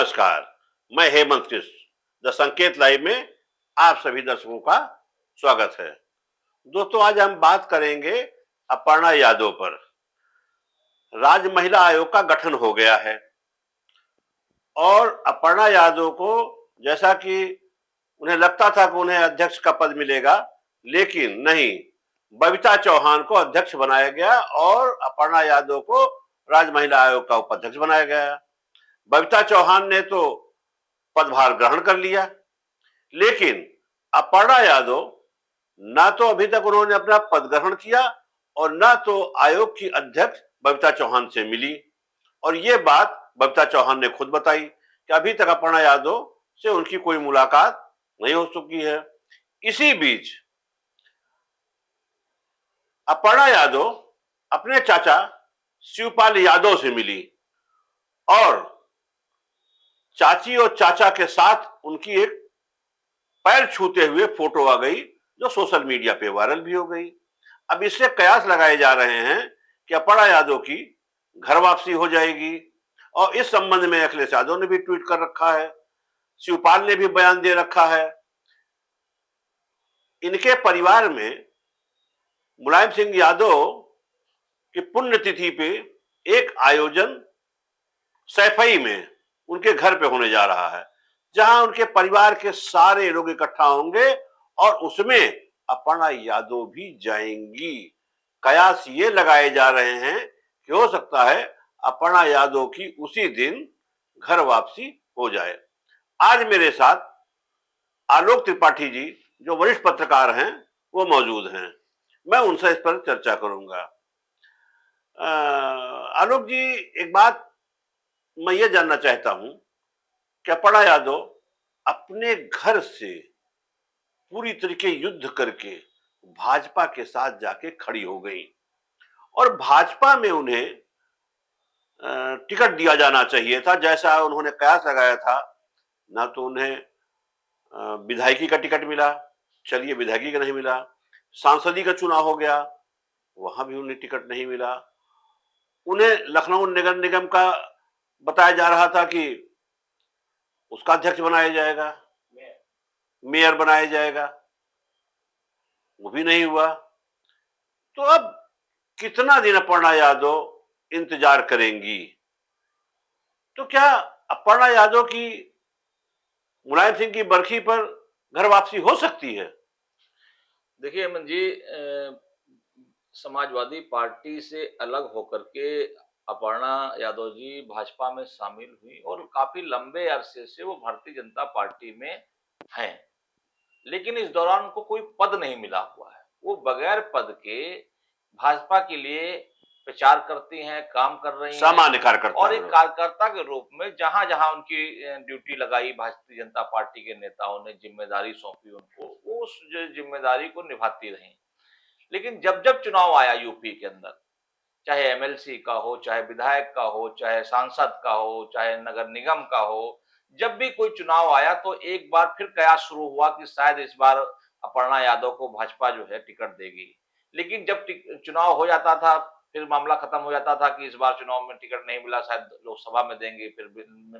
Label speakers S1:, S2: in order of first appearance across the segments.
S1: नमस्कार, मैं हेमंत कृष्ण द संकेत लाइव में आप सभी दर्शकों का स्वागत है। दोस्तों, आज हम बात करेंगे अपर्णा यादव पर। राज्य महिला आयोग का गठन हो गया है और अपर्णा यादव को, जैसा कि उन्हें लगता था कि उन्हें अध्यक्ष का पद मिलेगा, लेकिन नहीं, बबीता चौहान को अध्यक्ष बनाया गया और अपर्णा यादव को राज्य महिला आयोग का उपाध्यक्ष बनाया गया। बबीता चौहान ने तो पदभार ग्रहण कर लिया, लेकिन अपर्णा यादव ना तो अभी तक उन्होंने अपना पद ग्रहण किया और ना तो आयोग की अध्यक्ष बबीता चौहान से मिली। और ये बात बबीता चौहान ने खुद बताई कि अभी तक अपर्णा यादव से उनकी कोई मुलाकात नहीं हो चुकी है। इसी बीच अपर्णा यादव अपने चाचा शिवपाल यादव से मिली और चाची और चाचा के साथ उनकी एक पैर छूते हुए फोटो आ गई, जो सोशल मीडिया पे वायरल भी हो गई। अब इससे कयास लगाए जा रहे हैं कि अपर्णा यादव की घर वापसी हो जाएगी और इस संबंध में अखिलेश यादव ने भी ट्वीट कर रखा है, शिवपाल ने भी बयान दे रखा है। इनके परिवार में मुलायम सिंह यादव की पुण्यतिथि पे एक आयोजन सैफई में उनके घर पे होने जा रहा है, जहां उनके परिवार के सारे लोग इकट्ठा होंगे और उसमें अपर्णा यादव भी जाएंगी। कयास ये लगाए जा रहे हैं कि हो सकता है अपर्णा यादव की उसी दिन घर वापसी हो जाए। आज मेरे साथ आलोक त्रिपाठी जी, जो वरिष्ठ पत्रकार हैं, वो मौजूद हैं। मैं उनसे इस पर चर्चा करूंगा। आलोक जी, एक बात मैं ये जानना चाहता हूं कि अपर्णा यादव अपने घर से पूरी तरीके युद्ध करके भाजपा के साथ जाके खड़ी हो गई और भाजपा में उन्हें टिकट दिया जाना चाहिए था, जैसा उन्होंने कयास लगाया था। ना तो उन्हें विधायकी का टिकट मिला, चलिए विधायकी का नहीं मिला, सांसदी का चुनाव हो गया, वहां भी उन्हें टिकट नहीं मिला। उन्हें लखनऊ नगर निगम का बताया जा रहा था कि उसका अध्यक्ष बनाया जाएगा, मेयर बनाया जाएगा, वो भी नहीं हुआ। तो अब कितना दिन अपर्णा यादव इंतजार करेंगी? तो क्या अपर्णा यादव की मुलायम सिंह की बरखी पर घर वापसी हो सकती है?
S2: देखिए हेमंत जी, समाजवादी पार्टी से अलग होकर के अपर्णा यादव जी भाजपा में शामिल हुई और काफी लंबे अरसे से वो भारतीय जनता पार्टी में हैं। लेकिन इस दौरान उनको कोई पद नहीं मिला हुआ है। वो बगैर पद के भाजपा के लिए प्रचार करती हैं, काम कर रही हैं
S1: सामान्य कार्यकर्ता
S2: और एक कार्यकर्ता के रूप में जहां-जहां उनकी ड्यूटी लगाई भारतीय जनता पार्टी के नेताओं ने, जिम्मेदारी सौंपी उनको, वो उस जिम्मेदारी को निभाती रहीं। लेकिन जब-जब चुनाव आया यूपी के अंदर, चाहे एमएलसी का हो, चाहे विधायक का हो, चाहे सांसद का हो, चाहे नगर निगम का हो, जब भी कोई चुनाव आया तो एक बार फिर कयास शुरू हुआ कि शायद इस बार अपर्णा यादव को भाजपा जो है टिकट देगी। लेकिन जब चुनाव हो जाता था, फिर मामला खत्म हो जाता था कि इस बार चुनाव में टिकट नहीं मिला, शायद लोकसभा में देंगे, फिर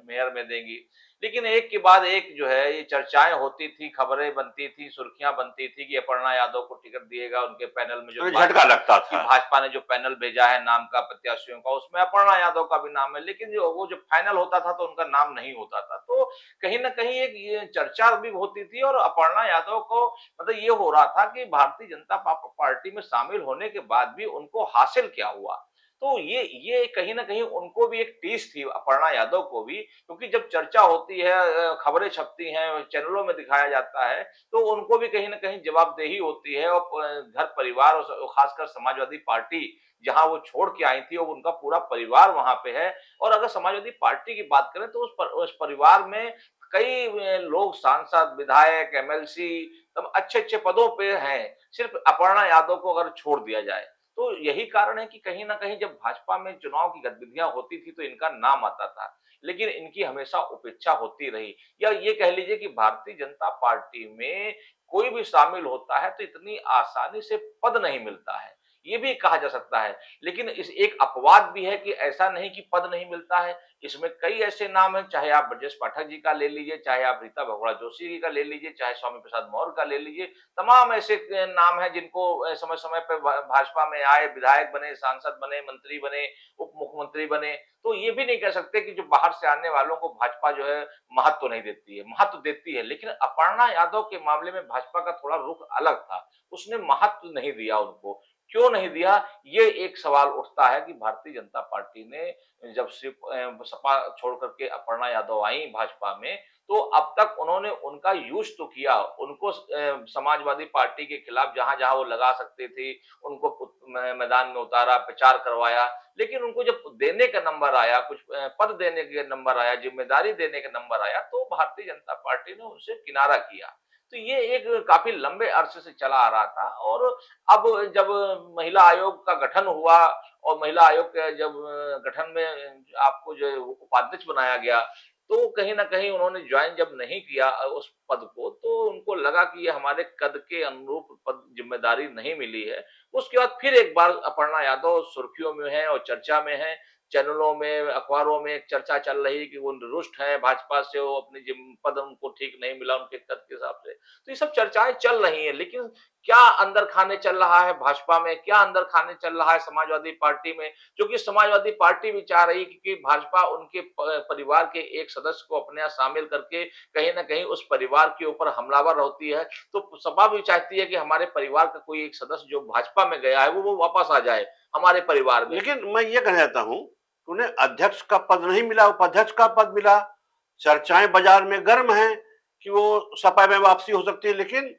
S2: मेयर में देंगी। लेकिन एक के बाद एक जो है ये चर्चाएं होती थी, खबरें बनती थी, सुर्खियां बनती थी कि अपर्णा यादव को टिकट दिएगा। उनके पैनल में जो
S1: झटका लगता
S2: कि
S1: था।
S2: भाजपा ने जो पैनल भेजा है नाम का प्रत्याशियों का, उसमें अपर्णा यादव का भी नाम है, लेकिन जो फाइनल होता था तो उनका नाम नहीं होता था। तो कहीं न कहीं एक ये चर्चा भी होती थी और अपर्णा यादव को मतलब ये हो रहा था कि भारतीय जनता पार्टी में शामिल होने के बाद भी उनको हासिल क्या हुआ? तो ये कहीं न कहीं उनको भी एक टीस थी, अपर्णा यादव को भी, क्योंकि जब चर्चा होती है, खबरें छपती हैं, चैनलों में दिखाया जाता है, तो उनको भी कहीं न कहीं जवाबदेही होती है और घर परिवार और खासकर समाजवादी पार्टी जहाँ वो छोड़ के आई थी और उनका पूरा परिवार वहाँ पे है। और अगर समाजवादी पार्टी की बात करें तो उस परिवार में कई लोग सांसद, विधायक, एमएलसी तब अच्छे-अच्छे पदों पे हैं। सिर्फ अपर्णा यादव को अगर छोड़ दिया जाए, तो यही कारण है कि कहीं न कहीं जब भाजपा में चुनाव की गतिविधियाँ होती थी तो इनका नाम आता था। लेकिन इनकी हमेशा उपेक्षा होती रही, या ये कह लीजिए कि भारतीय जनता पार्टी में कोई भी शामिल होता है तो इतनी आसानी से पद नहीं मिलता है। ये भी कहा जा सकता है। लेकिन इस एक अपवाद भी है कि ऐसा नहीं कि पद नहीं मिलता है, इसमें कई ऐसे नाम हैं, चाहे आप ब्रजेश पाठक जी का ले लीजिए, चाहे आप रीता बहुगुणा जोशी जी का ले लीजिए, चाहे स्वामी प्रसाद मौर्य का ले लीजिए, तमाम ऐसे नाम हैं जिनको समय-समय पे भाजपा में आए, विधायक बने, सांसद बने, मंत्री बने, उप मुख्यमंत्री बने। तो ये भी नहीं कह सकते कि जो बाहर से आने वालों को भाजपा जो है महत्व नहीं देती है, महत्व देती है। लेकिन अपर्णा यादव के मामले में भाजपा का थोड़ा रुख अलग था, उसने महत्व नहीं दिया उनको। क्यों नहीं दिया? ये एक सवाल उठता है कि भारतीय जनता पार्टी ने जब से सपा छोड़ करके अपर्णा यादव आई भाजपा में, तो अब तक उन्होंने उनका यूज़ तो किया, उनको समाजवादी पार्टी के खिलाफ जहाँ-जहाँ वो लगा सकते थे, उनको मैदान में उतारा, प्रचार करवाया। लेकिन उनको जब देने का नंबर आया, कुछ पद देने के नंबर आया, ज़िम्मेदारी देने का नंबर आया, तो भारतीय जनता पार्टी ने उनसे किनारा किया। तो ये एक काफ़ी लंबे अरसे से चला आ रहा था और अब जब महिला आयोग का गठन हुआ और महिला आयोग के जब गठन में आपको जो है उपाध्यक्ष बनाया गया, तो कहीं न कहीं उन्होंने जॉइन जब नहीं किया उस पद को, तो उनको लगा कि ये हमारे कद के अनुरूप पद ज़िम्मेदारी नहीं मिली है। उसके बाद फिर एक बार अपर्णा यादव सुर्खियों में हैं और चर्चा में हैं। चैनलों में, अखबारों में एक चर्चा चल रही है कि वो रुष्ट हैं भाजपा से, वो अपनी पद उनको ठीक नहीं मिला उनके कद के हिसाब से। तो ये सब चर्चाएँ चल रही हैं, लेकिन क्या अंदर खाने चल रहा है भाजपा में, क्या अंदर खाने चल रहा है समाजवादी पार्टी में, क्योंकि समाजवादी पार्टी भी चाह रही है कि भाजपा उनके परिवार के एक सदस्य को अपने यहाँ शामिल करके कहीं न कहीं उस परिवार के ऊपर हमलावर होती है। तो सपा भी चाहती है कि हमारे परिवार का कोई एक सदस्य जो भाजपा में गया है, वो वापस आ जाए हमारे परिवार में।
S1: लेकिन मैं ये कहना चाहता हूँ, उन्हें अध्यक्ष का पद नहीं मिला, उपाध्यक्ष का पद मिला। चर्चाएं बाजार में गर्म हैं कि वो सपा में वापसी हो सकती है, लेकिन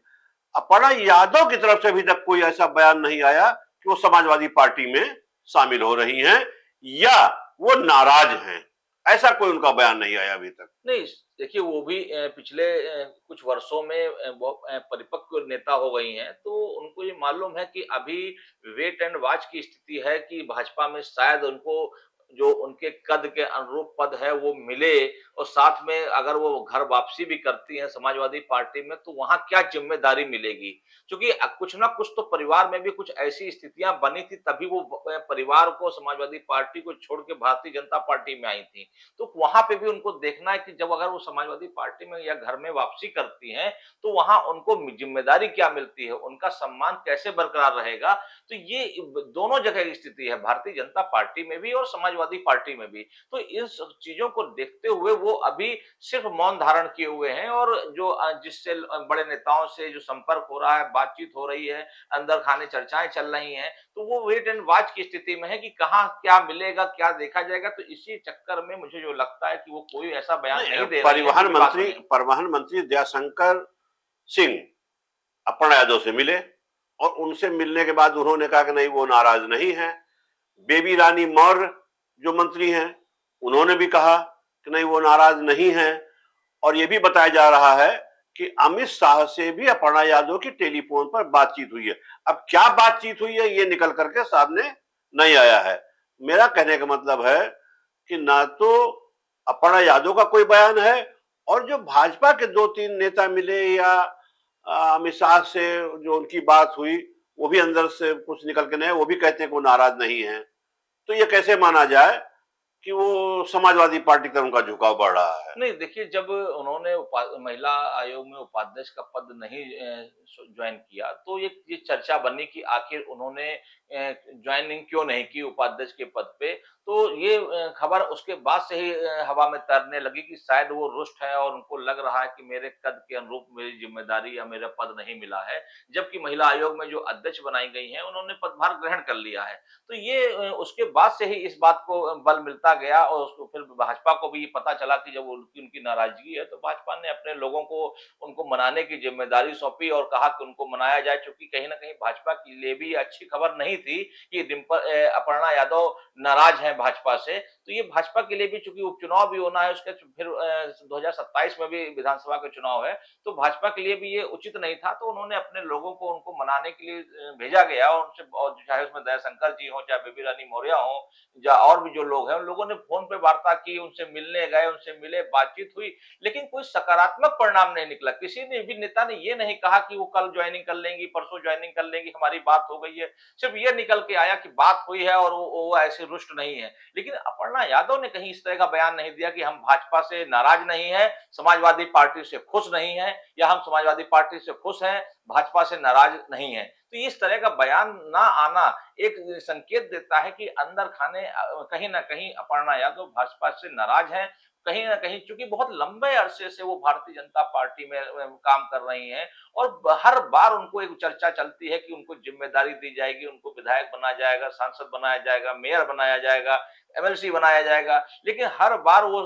S1: अपर्णा यादव की तरफ से अभी तक कोई ऐसा बयान नहीं आया कि वो समाजवादी पार्टी में शामिल हो रही हैं या वो नाराज हैं। ऐसा कोई उनका बयान नहीं आया अभी तक।
S2: नहीं, देखिए वो भी पिछले कुछ वर्षों में वो परिपक्व नेता हो गई हैं, तो उनको ये मालूम है कि अभी वेट एंड वॉच की स्थिति है कि भाजपा में शायद उनको जो उनके कद के अनुरूप पद है वो मिले और साथ में अगर वो घर वापसी भी करती हैं समाजवादी पार्टी में, तो वहाँ क्या ज़िम्मेदारी मिलेगी? क्योंकि कुछ ना कुछ तो परिवार में भी कुछ ऐसी स्थितियाँ बनी थी तभी वो परिवार को समाजवादी पार्टी को छोड़ के भारतीय जनता पार्टी में आई थी। तो वहाँ पे भी उनको देखना है कि जब अगर वो समाजवादी पार्टी में या घर में वापसी करती हैं, तो वहाँ उनको ज़िम्मेदारी क्या मिलती है? उनका सम्मान कैसे बरकरार रहेगा? तो ये दोनों जगह की स्थिति है, भारतीय जनता पार्टी में भी और समाजवादी पार्टी में भी। तो इन सब चीज़ों को देखते हुए वो अभी सिर्फ मौन धारण किए हुए हैं और जो जिससे बड़े नेताओं से जो संपर्क हो रहा है, बातचीत हो रही है, अंदर खाने चर्चाएँ चल रही हैं, तो वो वेट एंड वॉच की स्थिति में है कि कहाँ क्या मिलेगा, क्या देखा जाएगा। तो इसी चक्कर में मुझे जो लगता है कि वो कोई ऐसा बयान नहीं दे रही है जो विवाद बने।
S1: परिवहन मंत्री दयाशंकर सिंह अपर्णा यादव से मिले और उनसे मिलने के बाद उन्होंने कहा कि नहीं, वो नाराज नहीं है। बेबी रानी मौर्य जो मंत्री हैं, उन्होंने भी कहा कि नहीं, वो नाराज नहीं है। और ये भी बताया जा रहा है कि अमित शाह से भी अपर्णा यादव की टेलीफोन पर बातचीत हुई है। अब क्या बातचीत हुई है ये निकल करके सामने नहीं आया है। मेरा कहने का मतलब है कि ना तो अपर्णा यादव का कोई बयान है और जो भाजपा के 2-3 नेता मिले या अमित शाह से जो उनकी बात हुई, वो भी अंदर से कुछ निकल के नहीं, वो भी कहते हैं कि वो नाराज नहीं है। तो ये कैसे माना जाए कि वो समाजवादी पार्टी की तरफ उनका झुकाव बढ़ रहा है?
S2: नहीं, देखिए जब उन्होंने महिला आयोग में उपाध्यक्ष का पद नहीं ज्वाइन किया, तो ये चर्चा बनी कि आखिर उन्होंने ज्वाइनिंग क्यों नहीं की उपाध्यक्ष के पद पे। तो ये खबर उसके बाद से ही हवा में तैरने लगी कि शायद वो रुष्ट है और उनको लग रहा है कि मेरे कद के अनुरूप मेरी ज़िम्मेदारी या मेरा पद नहीं मिला है। जबकि महिला आयोग में जो अध्यक्ष बनाई गई हैं, उन्होंने पदभार ग्रहण कर लिया है। तो ये उसके बाद से ही इस बात को बल मिलता गया और उसको फिर भाजपा को भी ये पता चला कि जब उनकी उनकी नाराजगी है, तो भाजपा ने अपने लोगों को उनको मनाने की जिम्मेदारी सौंपी और कहा कि उनको मनाया जाए, क्योंकि कहीं न कहीं भाजपा के लिए भी ये अच्छी खबर नहीं थी कि अपर्णा यादव नाराज हैं भाजपा से। तो ये भाजपा के लिए भी, चूँकि उपचुनाव भी होना है, उसके फिर 2027 में भी विधानसभा के चुनाव है, तो भाजपा के लिए भी ये उचित नहीं था। तो उन्होंने अपने लोगों को उनको मनाने के लिए भेजा गया और उनसे, और चाहे उसमें दयाशंकर जी हों, चाहे बेबी रानी मौर्य हों या और भी जो लोग हैं, उन लोगों लोगों ने फोन पे वार्ता की, उनसे मिलने गए, उनसे मिले, बातचीत हुई, लेकिन कोई सकारात्मक परिणाम नहीं निकला। किसी ने भी नेता ने ये नहीं कहा कि वो कल ज्वाइनिंग कर लेंगी, परसों ज्वाइनिंग कर लेंगी, हमारी बात हो गई है। सिर्फ ये निकल के आया कि बात हुई है और वो ऐसे रुष्ट नहीं है। लेकिन अपर्णा यादव ने कहीं इस तरह का बयान नहीं दिया कि हम भाजपा से नाराज नहीं है, समाजवादी पार्टी से खुश नहीं है, या हम समाजवादी पार्टी से खुश हैं, भाजपा से नाराज नहीं है। तो इस तरह का बयान ना आना एक संकेत देता है कि अंदर खाने कहीं न कहीं अपर्णा यादव भाजपा से नाराज हैं। कहीं न कहीं चूँकि बहुत लंबे अरसे से वो भारतीय जनता पार्टी में काम कर रही हैं और हर बार उनको एक चर्चा चलती है कि उनको ज़िम्मेदारी दी जाएगी, उनको विधायक बनाया जाएगा, सांसद बनाया जाएगा, मेयर बनाया जाएगा, एमएलसी बनाया जाएगा। लेकिन हर बार वो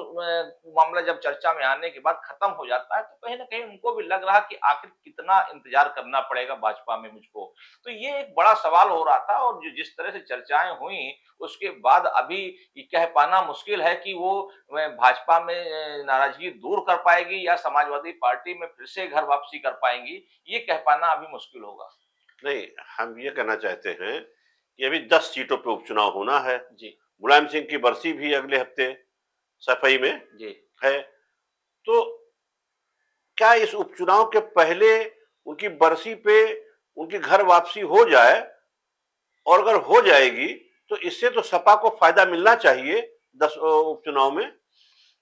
S2: मामला जब चर्चा में आने के बाद खत्म हो जाता है, तो कहीं न कहीं उनको भी लग रहा कि आखिर कितना इंतज़ार करना पड़ेगा भाजपा में मुझको। तो ये एक बड़ा सवाल हो रहा था और जो जिस तरह से चर्चाएँ हुई, उसके बाद अभी ये कह पाना मुश्किल है कि वो भाजपा में नाराज़गी दूर कर पाएगी या समाजवादी पार्टी में फिर से घर वापसी कर पाएँगी, ये कह पाना अभी मुश्किल होगा।
S1: नहीं, हम ये कहना चाहते हैं कि अभी 10 सीटों पे उपचुनाव होना है।
S2: जी,
S1: मुलायम सिंह की बरसी भी अगले हफ्ते सफाई में
S2: जी।
S1: है। तो क्या इस उपचुनाव के पहले उनकी बरसी पे उनकी घर वापसी हो जाए, और अगर हो जाएगी तो इससे तो सपा को फायदा मिलना चाहिए 10 उपचुनाव में।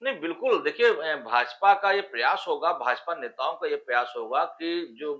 S2: नहीं, बिल्कुल देखिए भाजपा का ये प्रयास होगा, भाजपा नेताओं का ये प्रयास होगा कि जो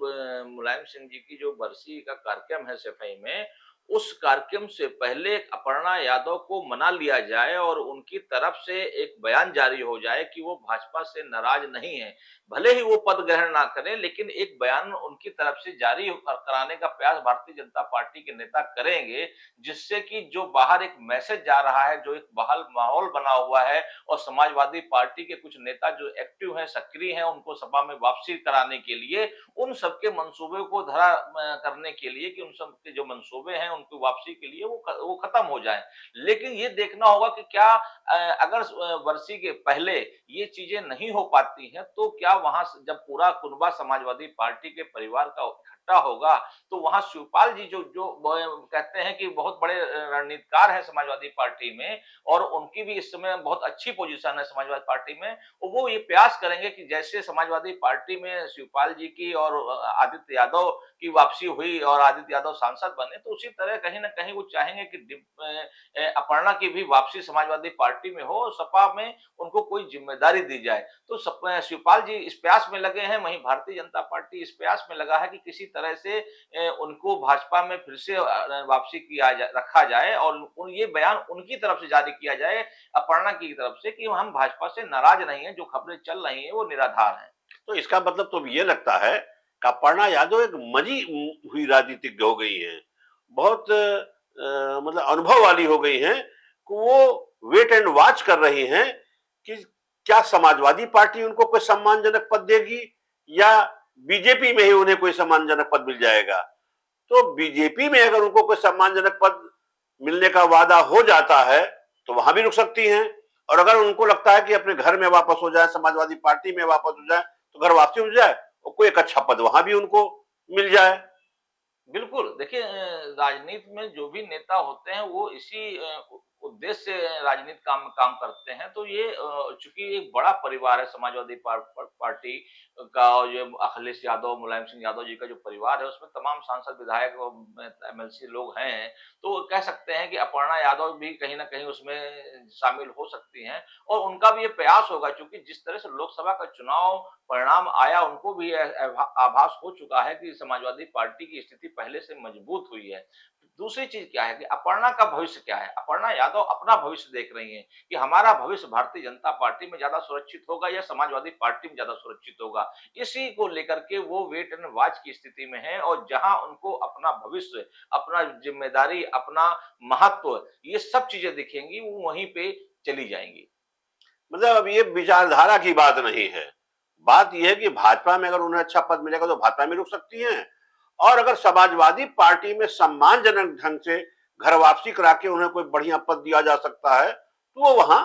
S2: मुलायम सिंह जी की जो बरसी का कार्यक्रम है सफाई में, उस कार्यक्रम से पहले अपर्णा यादव को मना लिया जाए और उनकी तरफ से एक बयान जारी हो जाए कि वो भाजपा से नाराज नहीं है। भले ही वो पद ग्रहण ना करें, लेकिन एक बयान उनकी तरफ से जारी कराने का प्रयास भारतीय जनता पार्टी के नेता करेंगे, जिससे कि जो बाहर एक मैसेज जा रहा है, जो एक बहाल माहौल बना हुआ है और समाजवादी पार्टी के कुछ नेता जो एक्टिव हैं, सक्रिय हैं, उनको सपा में वापसी कराने के लिए, उन सबके मंसूबे को धरा करने के लिए कि उन सबके जो मंसूबे हैं, उनकी वापसी के लिए वो खत्म हो जाएँ। लेकिन ये देखना होगा कि क्या अगर बरसी के पहले ये चीज़ें नहीं हो पाती हैं, तो क्या वहाँ से जब पूरा कुनबा समाजवादी पार्टी के परिवार का इकट्ठा होगा, तो वहाँ शिवपाल जी जो जो कहते हैं कि बहुत बड़े रणनीतिकार हैं समाजवादी पार्टी में और उनकी भी इस समय बहुत अच्छी पोजीशन है समाजवादी पार्टी में। वो ये प्रयास करेंगे कि जैसे समाजवादी पार्टी में शिवपाल जी की और आदित्य यादव की वापसी हुई और आदित्य यादव सांसद बने, तो उसी तरह कहीं न कहीं वो चाहेंगे कि अपर्णा की भी वापसी समाजवादी पार्टी में हो और सपा में उनको कोई ज़िम्मेदारी दी जाए। तो शिवपाल जी इस प्रयास में लगे हैं, वहीं भारतीय जनता पार्टी इस प्रयास में लगा है कि किसी तरह से उनको भाजपा में फिर से वापसी किया जा रखा जाए और ये बयान उनकी तरफ से जारी किया जाए, अपर्णा की तरफ से कि हम भाजपा से नाराज नहीं हैं, जो खबरें चल रही हैं वो निराधार हैं।
S1: तो इसका मतलब तो ये लगता है कि अपर्णा यादव एक मजी हुई राजनीतिज्ञ हो गई हैं। बहुत मतलब अनुभव वाली हो गई हैं कि वो वेट एंड वॉच कर रही हैं कि क्या समाजवादी पार्टी उनको कोई सम्मानजनक पद देगी या बीजेपी में ही उन्हें कोई सम्मानजनक पद मिल जाएगा। तो बीजेपी में अगर उनको कोई सम्मानजनक पद मिलने का वादा हो जाता है तो वहां भी रुक सकती हैं, और अगर उनको लगता है कि अपने घर में वापस हो जाए, समाजवादी पार्टी में वापस हो जाए, तो घर वापसी हो जाए और कोई एक अच्छा पद वहां भी उनको मिल जाए।
S2: बिल्कुल, देखिए राजनीति में जो भी नेता होते हैं वो इसी उद्देश्य से राजनीति काम काम करते हैं। तो ये चूँकि एक बड़ा परिवार है समाजवादी पार्टी का और ये अखिलेश यादव, मुलायम सिंह यादव जी का जो परिवार है उसमें तमाम सांसद, विधायक और एमएलसी लोग हैं। तो कह सकते हैं कि अपर्णा यादव भी कहीं न कहीं उसमें शामिल हो सकती हैं और उनका भी ये प्रयास होगा चूँकि जिस तरह से लोकसभा का चुनाव परिणाम आया उनको भी आभास हो चुका है कि समाजवादी पार्टी की स्थिति पहले से मजबूत हुई है। दूसरी चीज़ क्या है कि अपर्णा का भविष्य क्या है? अपर्णा यादव अपना भविष्य देख रही हैं कि हमारा भविष्य भारतीय जनता पार्टी में ज़्यादा सुरक्षित होगा या समाजवादी पार्टी में ज़्यादा सुरक्षित होगा। इसी को लेकर के वो वेट एंड वॉच की स्थिति में हैं और जहाँ उनको अपना भविष्य, अपना ज़िम्मेदारी, अपना महत्व ये सब चीज़ें दिखेंगी, वो वहीं पे चली जाएँगी।
S1: मतलब अब ये विचारधारा की बात नहीं है। बात यह है कि भाजपा में अगर उन्हें अच्छा पद मिलेगा तो भाजपा में रुक सकती हैं, और अगर समाजवादी पार्टी में सम्मानजनक ढंग से घर वापसी करा के उन्हें कोई बढ़िया पद दिया जा सकता है तो वो वहां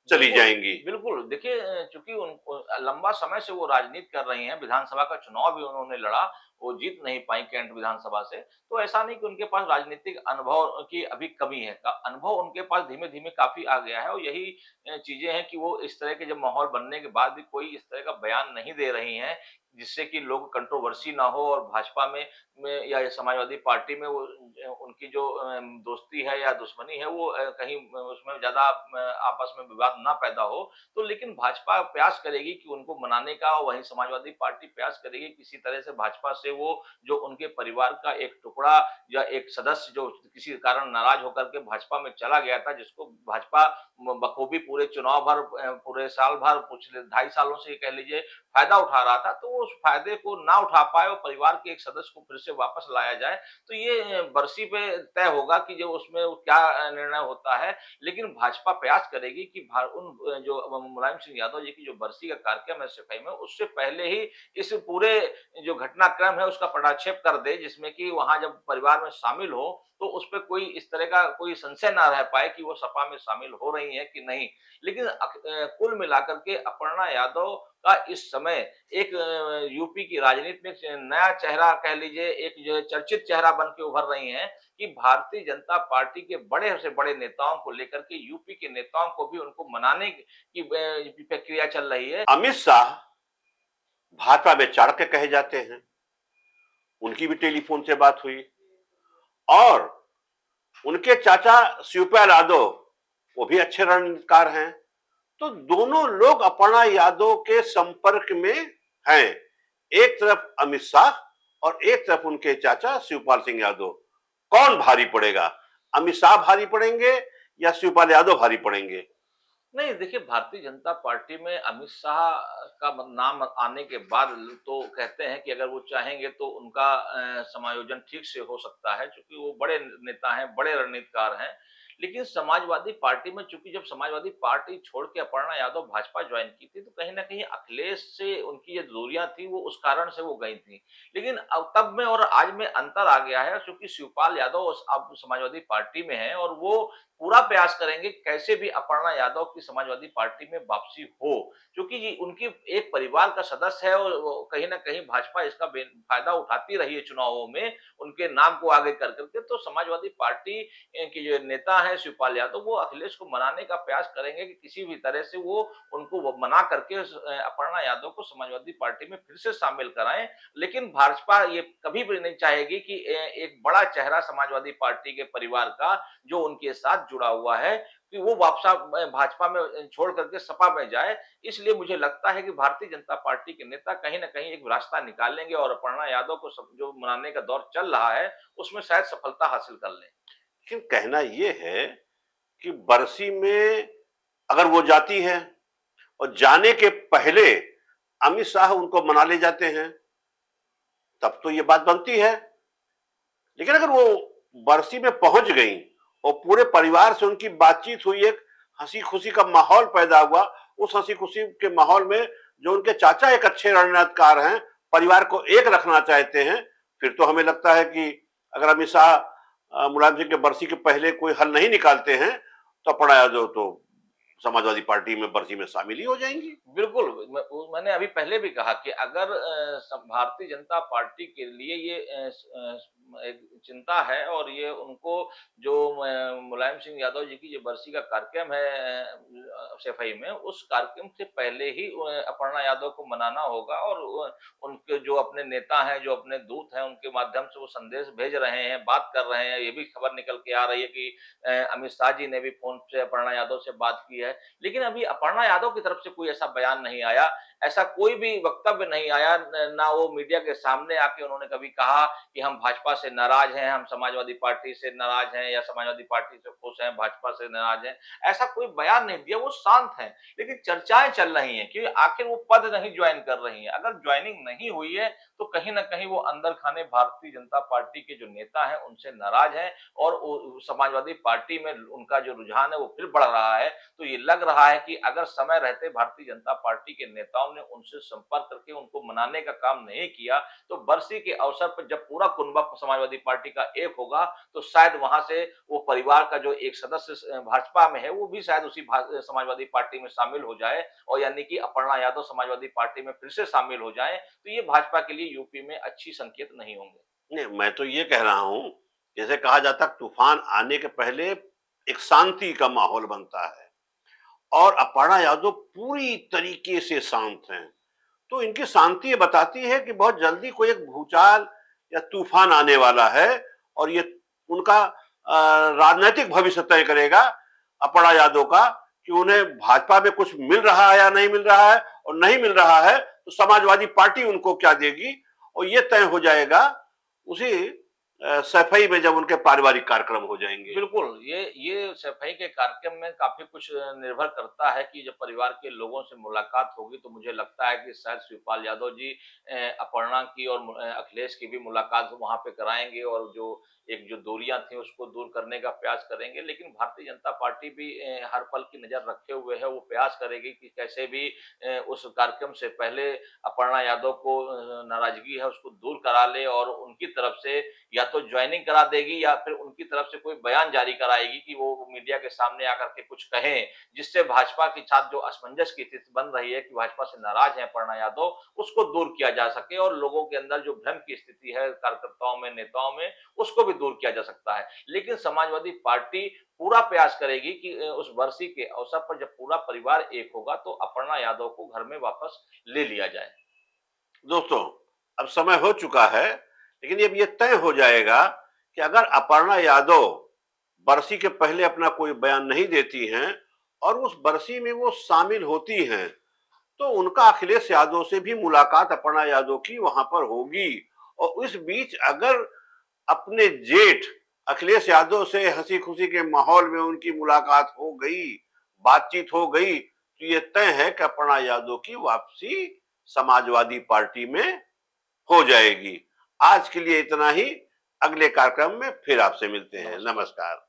S1: चली
S2: बिल्कुल,
S1: जाएंगी।
S2: बिल्कुल। देखिए चूँकि लंबा समय से वो राजनीति कर रही हैं, विधानसभा का चुनाव भी उन्होंने लड़ा वो जीत नहीं पाई कैंट विधानसभा से। तो ऐसा नहीं कि उनके पास राजनीतिक अनुभव की अभी कमी है। अनुभव उनके पास धीमे-धीमे काफ़ी आ गया है और यही चीज़ें हैं कि वो इस तरह के जब माहौल बनने के बाद भी कोई इस तरह का बयान नहीं दे रही हैं, जिससे कि लोग कंट्रोवर्सी ना हो और भाजपा में या समाजवादी पार्टी में वो उनकी जो दोस्ती है या दुश्मनी है वो कहीं उसमें ज़्यादा आपस में विवाद ना पैदा हो। तो लेकिन भाजपा प्रयास करेगी कि उनको मनाने का और वहीं समाजवादी पार्टी प्रयास करेगी किसी तरह से भाजपा से वो जो उनके परिवार का एक टुकड़ा या एक सदस्य जो किसी कारण नाराज होकर के भाजपा में चला गया था, जिसको भाजपा बखूबी पूरे चुनाव भर पूरे साल भर पिछले 2.5 सालों से ये कह लीजिए फायदा उठा रहा था, तो वो उस फायदे को ना उठा पाए और परिवार के एक सदस्य को फिर से वापस लाया जाए, तो ये बरसी पे तय होगा कि जो उसमें वो क्या निर्णय होता है। लेकिन भाजपा प्रयास करेगी कि उन जो मुलायम सिंह यादव जी की जो बरसी का कार्यक्रम है सफाई में, उससे पहले ही इस पूरे जो घटनाक्रम है उसका पटाक्षेप कर दे, जिसमें कि वहाँ जब परिवार में शामिल हो, तो उस पे कोई इस तरह का कोई संशय ना रह पाए कि वो सपा में शामिल हो रही हैं कि नहीं। लेकिन कुल मिलाकर के अपर्णा यादव का इस समय एक यूपी की राजनीति में एक नया चेहरा कह लीजिए, एक जो है चर्चित चेहरा बन के उभर रही हैं कि भारतीय जनता पार्टी के बड़े से बड़े नेताओं को लेकर के यूपी के नेताओं को भी उनको मनाने की प्रक्रिया चल रही है।
S1: अमित शाह भाजपा में चाणक्य कहे जाते हैं, उनकी भी टेलीफोन से बात हुई और उनके चाचा शिवपाल यादव वो भी अच्छे रणनीतिकार हैं। तो दोनों लोग अपर्णा यादव के संपर्क में हैं। एक तरफ अमित शाह और एक तरफ उनके चाचा शिवपाल सिंह यादव। कौन भारी पड़ेगा? अमित शाह भारी पड़ेंगे या शिवपाल यादव भारी पड़ेंगे?
S2: नहीं, देखिए भारतीय जनता पार्टी में अमित शाह का नाम आने के बाद तो कहते हैं कि अगर वो चाहेंगे तो उनका समायोजन ठीक से हो सकता है, क्योंकि वो बड़े नेता हैं, बड़े रणनीतिकार हैं। लेकिन समाजवादी पार्टी में चूंकि जब समाजवादी पार्टी छोड़ के अपर्णा यादव भाजपा ज्वाइन की थी, तो कहीं न कहीं अखिलेश से उनकी जो दूरियां थी वो उस कारण से वो गई थी। लेकिन अब तब में और आज में अंतर आ गया है, क्योंकि शिवपाल यादव अब समाजवादी पार्टी में हैं और वो पूरा प्रयास करेंगे कैसे भी अपर्णा यादव की समाजवादी पार्टी में वापसी हो, क्योंकि ये उनकी एक परिवार का सदस्य है और वो कहीं न कहीं भाजपा इसका फायदा उठाती रही है चुनावों में, उनके नाम को आगे कर करके। तो समाजवादी पार्टी के जो नेता हैं शिवपाल यादव, वो अखिलेश को मनाने का प्रयास करेंगे कि किसी भी तरह से वो उनको वो मना करके अपर्णा यादव को समाजवादी पार्टी में फिर से शामिल कराएं। लेकिन भाजपा ये कभी भी नहीं चाहेगी कि एक बड़ा चेहरा समाजवादी पार्टी के परिवार का जो उनके साथ जुड़ा हुआ है कि वो वापस भाजपा में छोड़ करके सपा में जाए। इसलिए मुझे लगता है कि भारतीय जनता पार्टी के नेता कहीं न कहीं एक रास्ता निकालेंगे और अपर्णा यादव को जो मनाने का दौर चल रहा है, उसमें शायद सफलता हासिल कर लें।
S1: लेकिन कहना ये है कि बरसी में अगर वो जाती है और जाने के पहले अमित शाह उनको मना ले जाते हैं, तब तो ये बात बनती है। लेकिन अगर वो बरसी में पहुंच गई और पूरे परिवार से उनकी बातचीत हुई, एक हंसी खुशी का माहौल पैदा हुआ, उस हंसी खुशी के माहौल में जो उनके चाचा एक अच्छे रणनीतिकार हैं, परिवार को एक रखना चाहते हैं, फिर तो हमें लगता है कि अगर अमित शाह मुलायम सिंह के बरसी के पहले कोई हल नहीं निकालते हैं, तो अपर्णा यादव तो समाजवादी पार्टी में बरसी में शामिल ही हो जाएंगी।
S2: बिल्कुल, मैंने अभी पहले भी कहा कि अगर भारतीय जनता पार्टी के लिए ये एक चिंता है और ये उनको जो मुलायम सिंह यादव जी की जो बरसी का कार्यक्रम है सफाई में, उस कार्यक्रम से पहले ही अपर्णा यादव को मनाना होगा और उनके जो अपने नेता हैं, जो अपने दूत हैं, उनके माध्यम से वो संदेश भेज रहे हैं, बात कर रहे हैं। ये भी खबर निकल के आ रही है कि अमित शाह जी ने भी फोन से अपर्णा यादव से बात की है। लेकिन अभी अपर्णा यादव की तरफ से कोई ऐसा बयान नहीं आया, ऐसा कोई भी वक्तव्य नहीं आया, ना वो मीडिया के सामने आके उन्होंने कभी कहा कि हम भाजपा से नाराज हैं, हम समाजवादी पार्टी से नाराज हैं या समाजवादी पार्टी से खुश हैं, भाजपा से नाराज हैं। ऐसा कोई बयान नहीं दिया, वो शांत हैं। लेकिन चर्चाएं चल रही हैं कि आखिर वो पद नहीं ज्वाइन कर रही हैं। अगर ज्वाइनिंग नहीं हुई है, तो कहीं न कहीं वो अंदर खाने भारतीय जनता पार्टी के जो नेता हैं, उनसे नाराज हैं और समाजवादी पार्टी में उनका जो रुझान है, वो फिर बढ़ रहा है। तो ये लग रहा है कि अगर समय रहते भारतीय जनता पार्टी के नेताओं ने उनसे संपर्क करके उनको मनाने का काम नहीं किया, तो बरसी के अवसर पर जब पूरा कुनबा समाजवादी पार्टी का एक होगा, तो शायद वहां से वो परिवार का जो एक सदस्य भाजपा में है, वो भी शायद उसी समाजवादी पार्टी में शामिल हो जाए और यानी कि अपर्णा यादव समाजवादी पार्टी में फिर से शामिल हो जाए। तो ये भाजपा के लिए कि यूपी में अच्छी संकेत नहीं होंगे।
S1: नहीं, मैं तो ये कह रहा हूं, जैसे कहा जाता है तूफान आने के पहले एक शांति का माहौल बनता है और अपर्णा यादव पूरी तरीके से शांत हैं। तो इनकी शांति ये बताती है कि बहुत जल्दी कोई एक भूचाल या तूफान आने वाला है और ये उनका राजनीतिक भविष्य तय करेगा अपर्णा यादव का कि उन्हें भाजपा में कुछ मिल रहा है या नहीं मिल रहा है, और नहीं मिल रहा है तो समाजवादी पार्टी उनको क्या देगी, और ये तय हो जाएगा उसी सफाई में जब उनके पारिवारिक कार्यक्रम हो जाएंगे।
S2: बिल्कुल, ये सफाई के कार्यक्रम में काफ़ी कुछ निर्भर करता है कि जब परिवार के लोगों से मुलाकात होगी, तो मुझे लगता है कि शायद शिवपाल यादव जी अपर्णा की और अखिलेश की भी मुलाकात वहाँ पे कराएँगे और जो दूरियाँ थी, उसको दूर करने का प्रयास करेंगे। लेकिन भारतीय जनता पार्टी भी हर पल की नज़र रखे हुए है, वो प्रयास करेगी कि कैसे भी उस कार्यक्रम से पहले अपर्णा यादव को नाराज़गी है, उसको दूर करा ले और उनकी तरफ से या तो ज्वाइनिंग करा देगी या फिर उनकी तरफ से कोई बयान जारी कराएगी कि वो मीडिया के सामने आकर के कुछ कहें, जिससे भाजपा के साथ जो असमंजस की स्थिति बन रही है कि भाजपा से नाराज है अपर्णा यादव, उसको दूर किया जा सके और लोगों के अंदर जो भ्रम की स्थिति है कार्यकर्ताओं में, नेताओं में, उसको भी दूर किया जा सकता है। लेकिन समाजवादी पार्टी पूरा प्रयास करेगी कि उस बरसी के अवसर पर जब पूरा परिवार एक होगा, तो अपर्णा यादव को घर में वापस ले लिया जाए।
S1: दोस्तों, अब समय हो चुका है, लेकिन अब ये तय हो जाएगा कि अगर अपर्णा यादव बरसी के पहले अपना कोई बयान नहीं देती हैं और उस बरसी में वो शामिल होती हैं, तो उनका अखिलेश यादव से भी मुलाकात अपर्णा यादव की वहां पर होगी। और इस बीच अगर अपने जेठ अखिलेश यादव से हंसी खुशी के माहौल में उनकी मुलाकात हो गई, बातचीत हो गई, तो ये तय है कि अपर्णा यादव की वापसी समाजवादी पार्टी में हो जाएगी। आज के लिए इतना ही। अगले कार्यक्रम में फिर आपसे मिलते हैं।
S2: नमस्कार।
S1: नमस्कार।